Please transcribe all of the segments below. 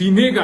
ဒီနေ့က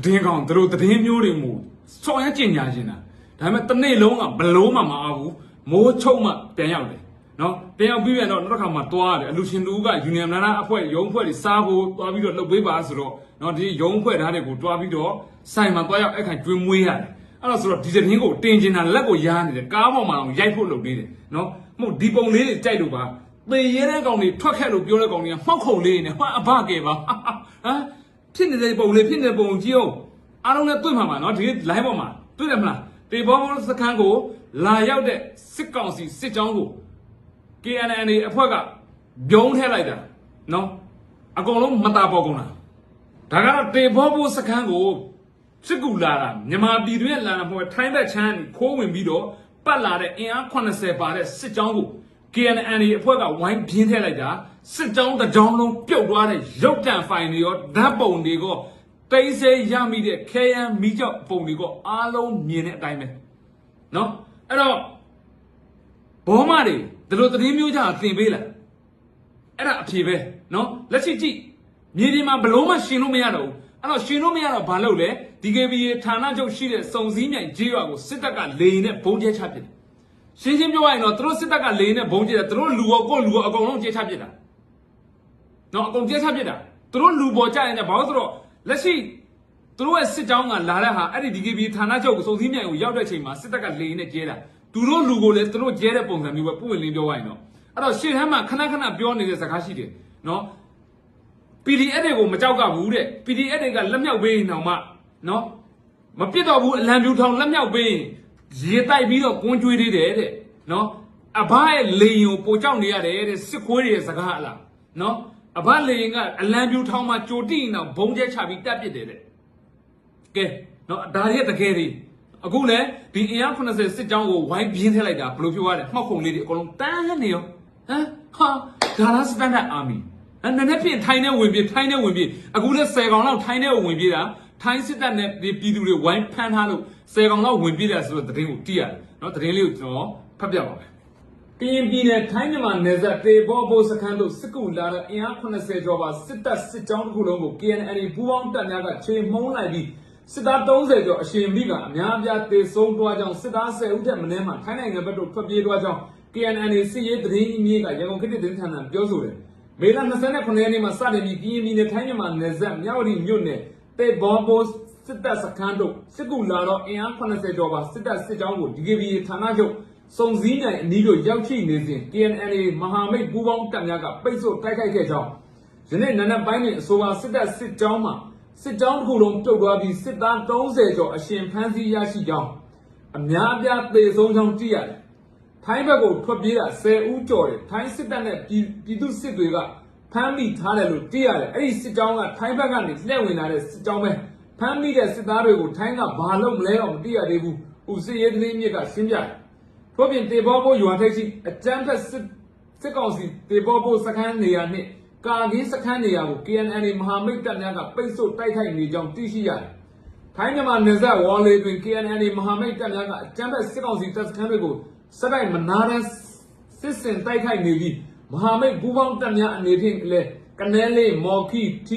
တည်ကောင်တို့တည်မျိုးတွေမို့ဆောင်းရကျင်ညာခြင်းတာဒါပေမဲ့တစ်နေ့လုံးကဘလုံးမှမအားဘူးမိုးချုပ်မှပြန်ရောက်တယ်နော်ပြန်ရောက်ပြီးပြန်တော့နောက်တစ်ခါမှတွားတယ်အလူရှင်တူကယူနီယံနာအဖွဲ့ရုံးဖွဲ့တွေစားဖို့တွားပြီးတော့လှုပ်ပေးပါဆိုတော့နော်ဒီရုံးဖွဲ့ဓာတ်တွေကိုတွားပြီးတော့ဆိုင်မှာတွားရောက်အဲ့ခိုင်ကျွေးမွေးရတယ်အဲ့တော့ဆိုတော့ဒီတည်ကိုတင်ကျင်တာလက်ကိုရားနေတယ်ကားပေါ်မှာရိုက်ဖို့လုပ်နေတယ်နော်မှုဒီပုံလေးတွေကြိုက်လို့ပါသေရဲတဲ့ကောင်တွေထွက်ခဲ့လို့ပြောတဲ့ကောင်တွေကမှောက်ခုံလေးနေဟောအဘကဲပါဟမ်ဖြစ်နေတဲ့ပုံလေးဖြစ်နေတဲ့ပုံကြည့်အောင်အားလုံးလည်းတွေ့မှာပါနော်ဒီ live ပေါ်မှာတွေ့တယ်မလားတေဘောစခန်းကိုလာရောက်တဲ့စစ်ကောင်စီစစ်ကြောင်းကို KNN အဖွဲ့ကပြုံးထည့်လိုက်တာနော်အကုန်လုံးမတာပေါ်ကုန်တာဒါကတော့တေဘောစခန်းကိုစစ်ကူလာတာမြန်မာပြည်တွင်းလာတာမဟုတ်ထိုင်းဘက်ချမ်းခိုးဝင်ပြီးတော့ပတ်လာတဲ့အင်အား80ပါတဲ့စစ်ကြောင်းကို KNN အဖွဲ့ကဝိုင်းပြင်းထည့်လိုက်တာစစ်ကြောင်းတစ်ကြောင်းလုံးပြုတ်သွားတဲ့ရုပ်တံဖိုင်တွေရောဓာတ်ပုံတွေရောတိတ်ဆိတ်ရမိတဲ့ခဲယမ်းမိကြောက်ပုံတွေကအားလုံးမြင်တဲ့အတိုင်းပဲနော်အဲ့တော့ဘောမတွေဒီလိုသတင်းမျိုးကြတင်ပေးလားအဲ့ဒါအဖြေပဲနော်လက်ရှိကြည့်မြေပြင်မှာဘလို့မှရှင်လို့မရတော့ဘူးအဲ့တော့ရှင်လို့မရတော့ဘာလုပ်လဲ DKBA ဌာနချုပ်ရှိတဲ့စုံစည်းမြိုင်ကျေးရွာကိုစစ်တပ်ကလေရင်နဲ့ဘုံကျဲချပစ်တယ်ရှင်းရှင်းပြောရရင်တော့သူတို့စစ်တပ်ကလေရင်နဲ့ဘုံကျဲတယ်သူတို့လူရောကိုယ့်လူရောအကုန်လုံးကျဲချပစ်တာနော်အကုန်ကျဲချပစ်တာသူတို့လူပေါ်ကြရင်လည်းဘာလို့ဆိုတော့လက်ရှိသူတို့ရဲ့စစ်ကြောင်းကလာတဲ့ဟာအဲ့ဒီ DKBA ဌာနချုပ်ကိုစုံစည်းမြိုင်ကိုရောက်တဲ့အချိန်မှာစစ်တပ်ကလေရင်နဲ့ကျဲတာသူတို့လူကိုလည်းသူတို့ကျဲတဲ့ပုံစံမျိုးပဲပုံဝင်လင်းပြောရရင်တော့အဲ့တော့ရှေ့ထမ်းမှာခဏပြောနေတဲ့စကားရှိတယ်နော် PDF တွေကိုမကြောက်ကဘူးတဲ့ PDF တွေကလက်မြောက်ပေးရင်တောင်မှနော်မပြစ်တော့ဘူးအလံပြူထောင်လက်မြောက်ပေးရင်ရေတိုက်ပြီးတော့ကွန်းကျွေးသေးတယ်တဲ့နော်အဘရဲ့လေရင်ကိုပိုကြောက်နေရတယ်တဲ့စစ်ခွေးတွေရဲ့စကားအလားနော်အဘလေရင်ကအလံပြူထောင်မှာကြိုတိရင်တော့ဘုံကျဲချပြီးတက်ပစ်တယ်တဲ့ကဲနော်ဒါရီတကယ်ကြီးအခုလည်းဒီအင်အား80စစ်ကြောင်းကိုဝိုင်းပြင်းထည့်လိုက်တာဘယ်လိုပြောရလဲမှောက်ခုံလေးတွေအကုန်လုံးတန်းနေရောဟမ်ဟာဒါလားစတန်ဒတ်အာမီနည်းနည်းဖြင့်ထိုင်းနဲ့ဝင်ပြေးအခုလည်း10ကောင်လောက်ထိုင်းနဲ့ဝင်ပြေးတာထိုင်းစစ်တပ်နဲ့ပြည်သူတွေဝိုင်းဖမ်းထားလို့10ကောင်လောက်ဝင်ပြေးတယ်ဆိုတော့သတင်းကိုသိရတယ်နော်သတင်းလေးကိုကျွန်တော်ဖတ်ပြပါမယ်ကရင်ပြည်နယ်ထိုင်းမြန်မာနယ်စပ်တေဘောစခန်းတို့စစ်ကူလာတဲ့အင်အား80ကျော်ပါစစ်တပ်စစ်ကြောင်းတစ်ခုလုံးကို KNN ပူးပေါင်းတပ်များကခြေမှုန်းလိုက်ပြီးစစ်သား30ကျော်အရှင်မိကအများအပြားတေဆုံးသွားကြောင်းစစ်သား10ဦးထက်မနည်းမှထိုင်းနိုင်ငံဘက်သို့ထွက်ပြေးသွားကြောင်း KNN စစ်ရေးသတင်းအမြင့်ကရန်ကုန်ခေတ်သတင်းဌာနပြောဆိုတယ်မေလ29ရက်နေ့မှာစတင်ပြီးကရင်ပြည်နယ်ထိုင်းမြန်မာနယ်စပ်မြဝတီမြို့နယ်တေဘောစစ်တပ်စခန်းတို့စစ်ကူလာတော့အင်အား80ကျော်ပါစစ်တပ်စစ်ကြောင်းကို DKBA ဌာနချုပ်စုံစည်းနိုင်အနီးတို့ရောက်ရှိနေစဉ် KNN မဟာမိတ်ပူးပေါင်းတပ်များကပိတ်ဆို့တိုက်ခိုက်ခဲ့ကြောင်းယနေ့နံနက်ပိုင်းတွင်အဆိုပါစစ်တပ်စစ်ကြောင်းမှာစစ်ကြောင်းတစ်ခုလုံးပြုတ်သွားပြီးစစ်သား30ကျော်အရှင်ဖမ်းဆီးရရှိကြောင်းအများအပြားသေဆုံးကြောင်းသိရတယ်ထိုင်းဘက်ကိုထွက်ပြေးတာ10ဦးကျော်တယ်ထိုင်းစစ်တပ်နဲ့ပြည်သူစစ်တွေကဖမ်းမိထားတယ်လို့သိရတယ်အဲ့ဒီစစ်ကြောင်းကထိုင်းဘက်ကနေလှည့်ဝင်လာတဲ့စစ်ကြောင်းပဲဖမ်းမိတဲ့စစ်သားတွေကိုထိုင်းကဘာလို့မလဲတော့မသိရသေးဘူးဦးစစ်ရေးသတင်းမြစ်ကရှင်းပြတယ်ထို့ပြင်တေဘောရွာထိပ်ရှိအကြမ်းဖက်စစ်ကောင်စီတေဘောစခန်းနေရာနဲ့ကာကင်းစခန်းနေရာကို KNN မဟာမိတ်တပ်များကပိတ်ဆို့တိုက်ခိုက်နေကြောင်းသိရှိရတယ်ထိုင်းမြန်မာနယ်စပ်ဝေါ်လေတွင် KNN မဟာမိတ်တပ်များကအကြမ်းဖက်စစ်ကောင်စီတပ်စခန်းတွေကိုစတိုက်မနာတဲ့စစ်စင်တိုက်ခိုက်နေပြီးမဟာမိတ်ပူးပေါင်းတပ်များအနေဖြင့်လည်းကနဲလေးမော်ခီထ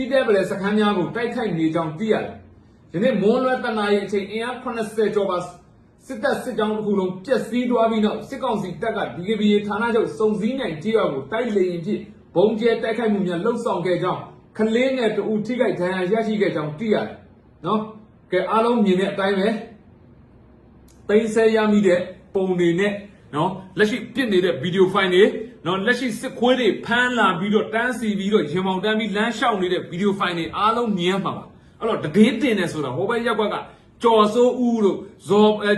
ီတဲပလေစခန်းများကိုတိုက်ခိုက်နေကြောင်းသိရတယ်။ယနေ့မွန်းလွဲတနာရီအချိန်အင်အား80ကျော်ပါစစ်တပ်စစ်ကြောင်းတစ်ခုလုံးပျက်စီးသွားပြီးနောက်စစ်ကောင်စီတပ်က DKBA ဌာနချုပ်စုံစည်းနိုင်ကြေးရွာကိုတိုက်လေရင်ဖြင့်ဘုံကျဲတိုက်ခိုက်မှုများလှုပ်ဆောင်ခဲ့ကြောင်းကလေးငယ်တဦးထိခိုက်ဒဏ်ရာရရှိခဲ့ကြောင်းသိရတယ်။နော်။ကဲအားလုံးမြင်တဲ့အတိုင်းပဲတိတ်ဆဲရမိတဲ့ပုံတွေနဲ့နော်လက်ရှိပြစ်နေတဲ့ဗီဒီယိုဖိုင်တွေနော်လက်ရှိစစ်ခွေးတွေဖမ်းလာပြီးတော့တန်းစီပြီးတော့ရင်မောင်တန်းပြီးလမ်းလျှောက်နေတဲ့ဗီဒီယိုဖိုင်တွေအားလုံးမြင်ရမှာပါအဲ့တော့တည်င်းတင်နေဆိုတာဟိုဘက်ရက်ကွက်ကကျော်စိုးဦးတို့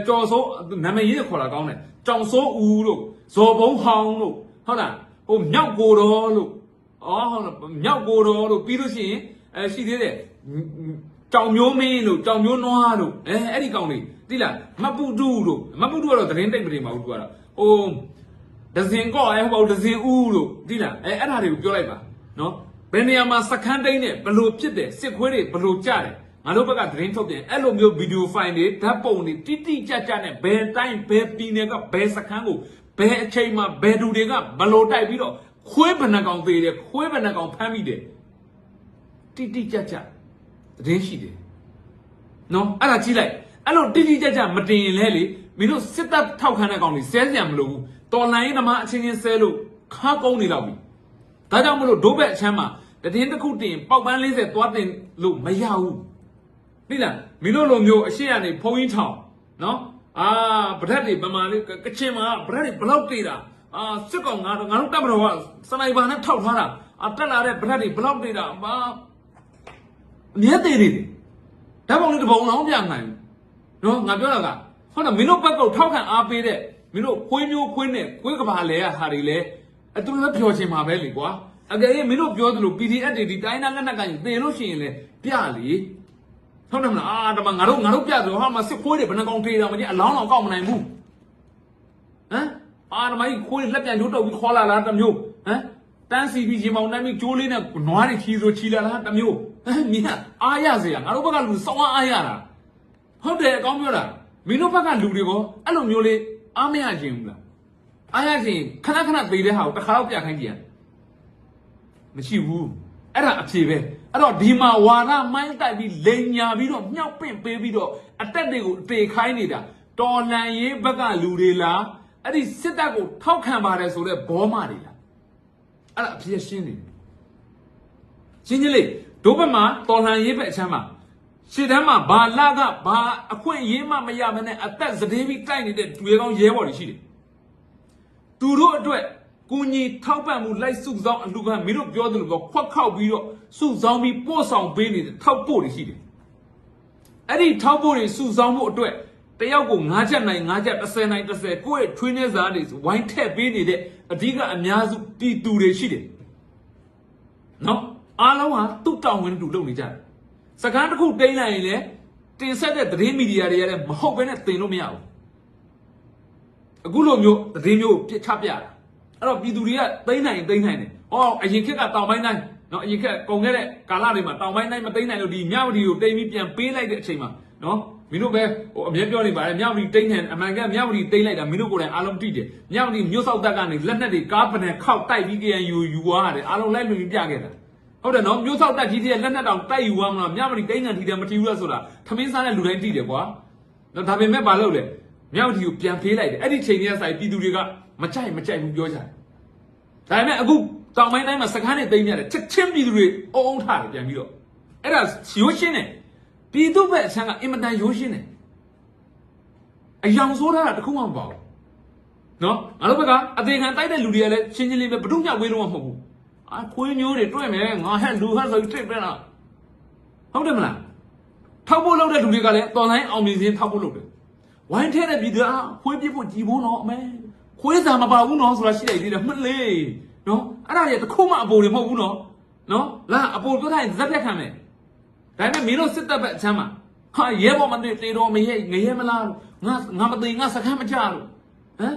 ကျော်စိုးနာမည်ရေးခေါ်တာကောင်းတယ်ကြောင်စိုးဦးတို့ဇော်ဘုံဟောင်းတို့ဟုတ်လားဟိုမြောက်ကိုတော်လို့ဟုတ်လားမြောက်ကိုတော်တို့ပြီးလို့ရှိရင်ရှိသေးတယ်ကြောင်မျိုးမင်းတို့ကြောင်မျိုးနွားတို့အဲ့ဒီကောင်တွေသိလားမပူတူတို့မပူတူကတော့သတင်းတိတ်မတင်ပါဘူးသူကတော့ဟိုဒဇင်ကောဟိုဒဇင်ဦးတို့သိလားအဲ့ဒါတွေကိုပြောလိုက်ပါနော်ဘယ်နေရာမှာစခန်းတိတ်နဲ့ဘလို့ဖြစ်တယ်စစ်ခွေးတွေဘလို့ကြတယ်ငါတို့ဘက်ကသတင်းထုတ်တယ်အဲ့လိုမျိုးဗီဒီယိုဖိုင်တွေဓာတ်ပုံတွေတိကျကျနဲ့ဘယ်တိုင်းဘယ်ပြည်နယ်ကဘယ်စခန်းကိုဘယ်အချိန်မှာဘယ်သူတွေကဘလို့တိုက်ပြီးတော့ခွေးဘဏ္ဍကောင်သေးတယ်ခွေးဘဏ္ဍကောင်ဖမ်းမိတယ် တိကြကြသတင်းရှိတယ်နော်အဲ့ဒါကြည့်လိုက်အဲ့လိုတိကြကြမတင်ရင်လဲလေမင်းတို့စစ်တပ်ထောက်ခံတဲ့ကောင်တွေဆဲစရာမလိုဘူးတော်လိုင်းသမားအချင်းချင်းဆဲလို့ခါကုန်းနေတော့ပြီဒါကြောင့်မလို့ဒိုးဘက်အချမ်းမှာသတင်းတစ်ခုတင်ပေါက်ပန်း40သွားတင်လို့မရဘူးသိလားမင်းတို့လိုမျိုးအရှိရနေဖုံးကြီးထောင်နော်ဗဒတ်တွေပမာလေးကချင်မှာဗဒတ်တွေဘလောက်တေးတာစစ်ကောင်ငါတို့တပ်မတော်ကစနိုက်ပါနဲ့ထောက်ထားတာတက်လာတဲ့ဗဒတ်တွေဘလောက်တေးတာအမြဲသေးတယ်ဓာတ်ပုံလေးတစ်ပုံလုံးပြနိုင်နော်ငါပြောတာကဟုတ်တယ်မင်းတို့ဘက်ကောထောက်ခံအားပေးတဲ့မင်းတို့ခွေးမျိုးခွေးနဲ့ခွေးကဘာလဲဟာတွေလဲသူတို့လည်းပြောချင်မှာပဲလေကွာအကယ်၍မင်းတို့ပြောသလို PDF တွေဒီတိုင်းသားလက်နက်ကရင်သေလို့ရှိရင်လေပြလေဟုတ်တယ်မလားဒါမှငါတို့ပြဆိုဟာမစစ်ခွေးတွေဘယ်နှကောင်ထေးတာမကြီးအလောင်းအောင်ကောက်မနိုင်ဘူးဟမ်ဒါမှကြီးခွေးလက်ပြန်ကျိုးတုပ်ပြီးခေါ်လာလားတစ်မျိုးဟမ်တန်းစီပြီးရေမောင်တန်းပြီးကျိုးလေးနဲ့နွားတွေချီဆိုချီလာလားတစ်မျိုးမြင်အားရစေရငါတို့ဘက်ကလူစောင်းအားရတာဟုတ်တယ်အကောင်းပြောတာမင်းတို့ဘက်ကလူတွေကိုအဲ့လိုမျိုးလေးအားမရခြင်းဘူးလားအားရခြင်းခဏသေးတဲ့ဟာကိုတစ်ခါတော့ပြခိုင်းကြည့်ရမရှိဘူးအဲ့ဒါအဖြေပဲအဲ့တော့ဒီမှာဝါဒမိုင်းတိုက်ပြီးလိန်ညာပြီးတော့မြောက်ပင့်ပေးပြီးတော့အတက်တွေကိုအသေးခိုင်းနေတာတော်လန်ရေးဘက်ကလူတွေလားအဲ့ဒီစစ်တပ်ကိုထောက်ခံပါတယ်ဆိုတဲ့ဘောမတွေလားအဲ့ဒါအဖြေရှင်းနေရှင်းချင်းလေးဒုဘက်မှာတော်လန်ရေးဘက်အချမ်းမှာရှေ့တန်းမှာဘာလာကဘာအခွင့်အရေးမှမရမနဲ့အသက်စတေးပြီးတိုက်နေတဲ့တွေကောင်းရဲဘော်တွေရှိတယ်သူတို့အတွက်ကူညီထောက်ပံ့မှုလိုက်စုဆောင်းအလူကမင်းတို့ပြောသလိုပေါ့ခွက်ခောက်ပြီးတော့စုဆောင်းပြီးပို့ဆောင်ပေးနေတဲ့ထောက်ပို့တွေရှိတယ်အဲ့ဒီထောက်ပို့တွေစုဆောင်းမှုအတွက်တယောက်ကို9ချက်နိုင်9ချက်10နိုင်10ကိုယ့်ရဲ့ထွေးနေစားတွေဝိုင်းထက်ပေးနေတဲ့အဓိကအများစုပြည်သူတွေရှိတယ်နော်အားလုံးဟာသူ့တောင်းဝင်တူလုပ်နေကြတယ်စကားတစ်ခုတိမ့်လိုက်ရင်လည်းတင်ဆက်တဲ့သတင်းမီဒီယာတွေကလည်းမဟုတ်ဘဲနဲ့တင်လို့မရဘူးအခုလိုမျိုးသတင်းမျိုးပြစ်ချပြတာအဲ့တော့ပြည်သူတွေကသိမ့်နိုင်တယ်အရင်ခေတ်ကတောင်ပိုင်းတိုင်းနော်အရင်ခေတ်ကုန်ခဲ့တဲ့ကာလတွေမှာတောင်ပိုင်းတိုင်းမသိမ့်နိုင်လို့ဒီမြဝတီကိုတိမ့်ပြီးပြန်ပေးလိုက်တဲ့အချိန်မှာနော်မင်းတို့ပဲအမြဲပြောနေပါတယ်မြဝတီတိမ့်နေအမှန်ကမြဝတီတိမ့်လိုက်တာမင်းတို့ကိုယ်တိုင်အားလုံးသိတယ်မြဝတီမြို့ဆောက်တပ်ကနေလက်နက်တွေကားပနဲ့ခောက်တိုက်ပြီး KNU ယူသွားရတယ်အားလုံးလိုက်လွှင့်ပြခဲ့တာဟုတ်တယ်နော်မြို့ဆောက်တက်ကြီးတဲ့လက်နက်တောင်တိုက်ယူသွားမလားမြဝတီတိမ့်ငံထီတယ်မထီဘူးလားဆိုတာထမင်းစားတဲ့လူတိုင်းသိတယ်ကွာနော်ဒါပေမဲ့ဘာလုပ်လဲမြဝတီကိုပြန်ဖေးလိုက်တယ်အဲ့ဒီချိန်ကြီးကဆိုင်ပြည်သူတွေကမကြိုက်ဘူးပြောကြတယ်ဒါပေမဲ့အခုတောင်ပိုင်းတိုင်းမှာစခန်းတွေတိမ့်ရတယ်ချက်ချင်းပြည်သူတွေအုံထားတယ်ပြန်ပြီးတော့အဲ့ဒါရိုးရှင်းတယ်ပြည်သူဘက်အချမ်းကအင်မတန်ရိုးရှင်းတယ်အယောင်ဆိုးထားတာတခုမှမပေါ့နော်ငါတို့ဘက်ကအသေးခံတိုက်တဲ့လူတွေကလည်းချင်းချင်းလေးပဲဘဒုညဝေးတော့မဟုတ်ဘူးခွေးမျိုးတွေတွေ့မယ်ငါဟဲ့လူဟဲ့ဆိုတစ်ပဲလားဟုတ်တယ်မလားထောက်ဖို့လုပ်တဲ့လူတွေကလည်းတော်တိုင်းအောင်မြင်စင်းထောက်ဖို့လုပ်တယ်ဝိုင်းထဲတဲ့ပြည်သူခွေးပြစ်ဖို့ကြည်ဖို့တော့အမဲခွေးစာမပါဘူးနော်ဆိုတာရှိလိုက်သေးတယ်မှတ်လေနော်အဲ့ဒါကြီးတခုမှအပေါ်တွေမဟုတ်ဘူးနော်လာအပေါ်ပြောထားရင်ဇက်ပြက်ခံမယ်ဒါပေမဲ့မင်းတို့စစ်တပ်ဘက်အချမ်းမှာဟာရဲဘော်မတွေ့တေတော်မရဲငရဲမလားငါမသိငါစခန်းမကြလို့ဟမ်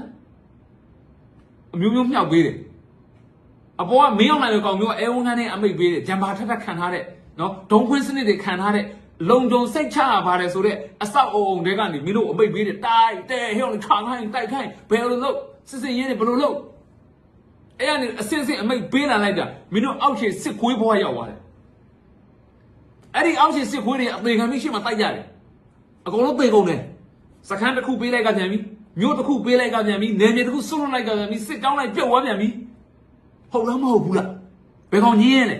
အမျိုးမျိုးမြောက်ပေးတယ်အပေါ်ကမင်းအောင်နိုင်တဲ့ကောင်မျိုးကအဲဝန်ခန်းနဲ့အမိတ်ပေးတယ်ဂျမ်ဘာထက်ခံထားတဲ့နော်ဒုံခွင်းစနစ်တွေခံထားတဲ့လုံုံစိတ်ချရပါတယ်ဆိုတဲ့အဆောက်အုံတွေကနေမင်းတို့အမိတ်ပေးတယ်တိုက်တဲ့ဟဲ့အောင်ခံခိုင်းတိုက်ခိုင်းဘယ်လိုလုပ်စစ်ရေးတွေဘယ်လိုလုပ်အဲ့ကနေအစစ်အမိတ်ပေးလာလိုက်တာမင်းတို့အောက်ခြေစစ်ခွေးဘွားရောက်သွားတယ်အဲ့ဒီအောက်ခြေစစ်ခွေးတွေအသေးခံပြီးရှေ့မှာတိုက်ကြတယ်အကုန်လုံးသေကုန်တယ်စခန်းတစ်ခုပေးလိုက်ကပြန်ပြီမြို့တစ်ခုပေးလိုက်ကပြန်ပြီနယ်မြေတစ်ခုစွန့်လွတ်လိုက်ကပြန်ပြီစစ်တောင်းလိုက်ပြုတ်သွားပြန်ပြီဟုတ်လားမဟုတ်ဘူးလားဘယ်ကောင်ကြီးရဲလဲ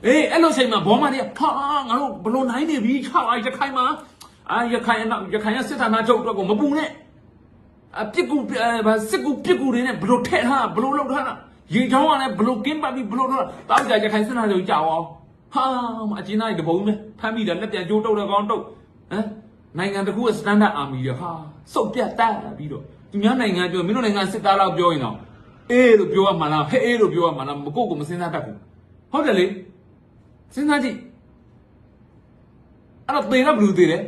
အဲ့လိုချိန်မှာဘောမတွေကဟာငါတို့ဘလို့နိုင်နေပြီချောက်ရခိုင်မှာရခိုင်ရစစ်ဌာနချုပ်အတွက်ကိုမပူနဲ့ပြစ်ကူစစ်ကူပြစ်ကူတွေနဲ့ဘလို့ထဲထားဘလို့လောက်ထားတာရေချောင်းကလည်းဘလို့ကင်းပတ်ပြီးဘလို့တော့တောက်ကြရခိုင်စစ်ဌာနချုပ်ကြောက်အောင်ဟာအကျဉ်းသားတွေတပုံပဲဖမ်းမိတယ်လက်ပြန်ကျိုးတုတ်တဲ့ကောင်တုတ်နိုင်ငံတကူစတန်ဒတ်အာမီရဟာစုပ်ပြတ်တာပြီးတော့သူများနိုင်ငံပြောမင်းတို့နိုင်ငံစစ်သားလောက်ပြောရင်တော့လို့ပြောရမှာလားဟဲ့လို့ပြောရမှာလားမကိုကိုမစဉ်းစားတတ်ဘူးဟုတ်တယ်လေစဉ်းစားကြည့်အဲ့တော့သေတော့ဘလူသေးတယ်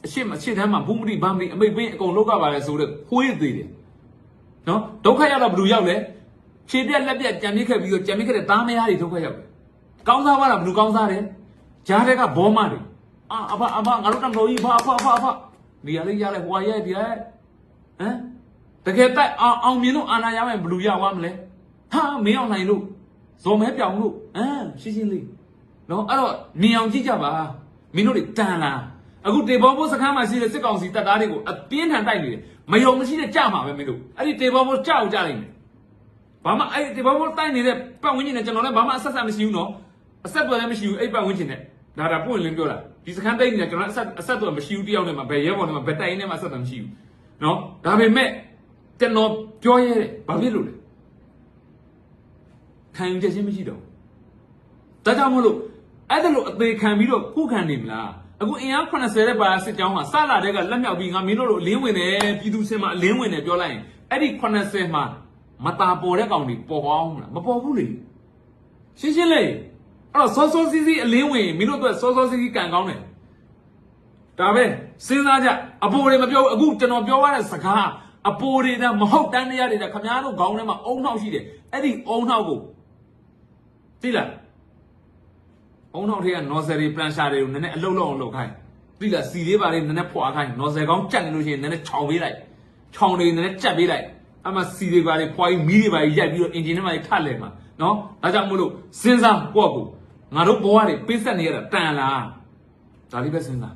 အရှိတန်းမှာဘူးမတိဘာမတိအမိတ်ပင်းအကုန်လောက်ကပါလဲဆိုတော့ခွေးသေးတယ်နော်ဒုက္ခရောက်တော့ဘလူရောက်လဲခြေပြက်လက်ပြက်ကြံမိခဲ့ပြီးတော့ကြံမိခဲ့တဲ့သားမယားတွေဒုက္ခရောက်တယ်ကောင်းစားပါလားဘလူကောင်းစားတယ်ကြားတဲ့ကဘောမတွေအဖငါတို့တံတော်ကြီးဖနေရာလေးရလဲဟွာရဲဒီဟမ်တကယ်တိုက်အောင်မြင်လို့အာနာရမယ်ဘလူရသွားမလဲဟာမင်းအောင်နိုင်လို့ဇော်မဲပြောင်လို့ရှင်းလေး နော်အဲ့တော့မြင်အောင်ကြည့်ကြပါမင်းတို့တွေတန်လားအခုတေဘောဘိုးစခန်းမှာရှိတဲ့စစ်ကောင်စီတပ်သားတွေကိုအပြင်းထန်တိုက်နေတယ်မယုံမရှိတဲ့ကြမှာပဲမင်းတို့အဲ့ဒီတေဘောဘိုးကြောက်ကြလိုက်မယ်ဘာမှအဲ့တေဘောဘိုးတိုက်နေတဲ့ပတ်ဝန်းကျင်နဲ့ကျွန်တော်လည်းဘာမှအဆက်ဆက်မရှိဘူးနော်အဆက်တွေလည်းမရှိဘူးအဲ့ပတ်ဝန်းကျင်နဲ့ဒါပွင့်လင်းပြောတာဒီစခန်းတိုက်နေတဲ့ကျွန်တော်အဆက်တွေမရှိဘူးတယောက်နဲ့မှဘယ်ရဲဘော်နဲ့မှဘယ်တိုင်နဲ့မှအဆက်တွေမရှိဘူးနော်ဒါပေမဲ့ကျွန်တော်ပြောရဲဘာဖြစ်လို့လဲခံယူချက်ချင်းမရှိတော့ဒါကြောင့်မလို့အဲ့ဒါလို့အသေးခံပြီးတော့ခုခံနေမလားအခုအင်အား80တဲ့ပါစစ်ကြောင်းဟာစလာတဲ့ကလက်မြောက်ပြီးငါမင်းတို့လိုအလင်းဝင်တယ်ပြည်သူစင်မှာအလင်းဝင်တယ်ပြောလိုက်ရင်အဲ့ဒီ80မှာမตาပေါ်တဲ့ကောင်တွေပေါ်အောင်မလားမပေါ်ဘူးလေရှင်းရှင်းလေးအဲ့တော့စောစီးစီးအလင်းဝင်မင်းတို့အတွက်စောစီးစီးကန်ကောင်းတယ်ဒါပဲစဉ်းစားကြအပိုတွေမပြောအခုကျွန်တော်ပြောရတဲ့စကားအပိုတွေကမဟုတ်တန်းတရားတွေကခမားတို့ခေါင်းထဲမှာအုံနှောက်ရှိတယ်အဲ့ဒီအုံနှောက်ကိုသိလားအုံနှောက်ထဲကနော်ဆယ်တွေပလန်ရှာတွေကိုနည်းနည်းအလုတ်လောက်အောင်လုပ်ခိုင်းသိလားစီလေးပါလေးနည်းနည်းဖွာခိုင်းနော်ဆယ်ကောင်းကြက်နေလို့ရှိရင်နည်းနည်းခြောင်ပေးလိုက်ခြောင်တွေနည်းနည်းကြက်ပေးလိုက်အမှစီတွေပါလေးဖွာပြီးမီးတွေပါလေးရိုက်ပြီးတော့အင်ဂျင်ထဲမှာထလဲမှာနော်ဒါကြောင့်မို့လို့စဉ်းစားကိုယ့်ကိုငါတို့ဘဝတွေပေးဆက်နေရတာတန်လားဒါလေးပဲစဉ်းစား